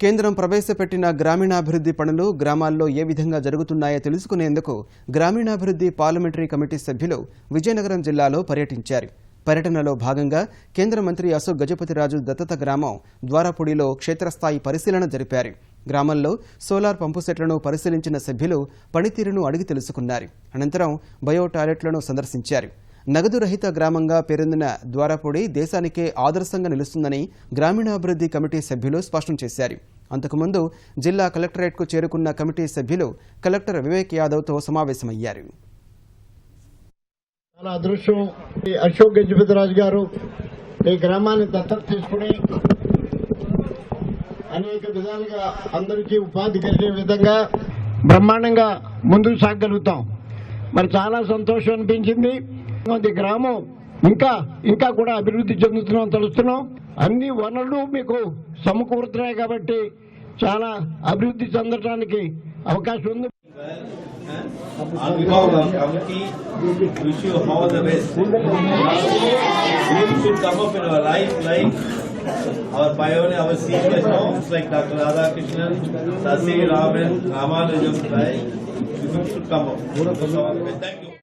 కేంద్రం ప్రవేశపెట్టిన గ్రామీణాభివృద్ధి పనులు గ్రామాల్లో ఏ విధంగా జరుగుతున్నాయో తెలుసుకునేందుకు గ్రామీణాభివృద్ధి పార్లమెంటరీ కమిటీ సభ్యులు విజయనగరం జిల్లాలో పర్యటించారు. పర్యటనలో భాగంగా కేంద్ర మంత్రి అశోక్ గజపతిరాజు దత్తత గ్రామం ద్వారపూడిలో క్షేత్రస్థాయి పరిశీలన జరిపారు. గ్రామంలో సోలార్ పంపు సెట్లను పరిశీలించిన సభ్యులు పనితీరును అడిగి తెలుసుకున్నారు. అనంతరం బయో టాయిలెట్లను సందర్శించారు. నగదు రహిత గ్రామంగా పేరొందిన ద్వారపూడి దేశానికే ఆదర్శంగా నిలుస్తుందని గ్రామీణాభివృద్ధి కమిటీ సభ్యులు స్పష్టం చేశారు. అంతకుముందు జిల్లా కలెక్టరేట్కు చేరుకున్న కమిటీ సభ్యులు కలెక్టర్ వివేక్ యాదవ్తో సమావేశమయ్యారు. చాలా అదృష్టం అశోక్ గజపతిరాజు గారు ఈ గ్రామాన్ని దత్తత తీసుకుని అనేక విధాలుగా అందరికీ ఉపాధి కలిగే విధంగా బ్రహ్మాండంగా ముందుకు సాగలుగుతాం. మరి చాలా సంతోషం అనిపించింది. గ్రామం ఇంకా కూడా అభివృద్ధి చెందుతున్నాం తెలుస్తున్నాం. అన్ని వనరులు మీకు సమకూరుతున్నాయి కాబట్టి చాలా అభివృద్ధి చెందడానికి అవకాశం ఉంది. On behalf of our committee, wish you all the best. You should come up in our life like our pioneer, our senior songs like Dr. Radhakrishnan, Sasi Raman, Ramanujam, you should come up. Thank you.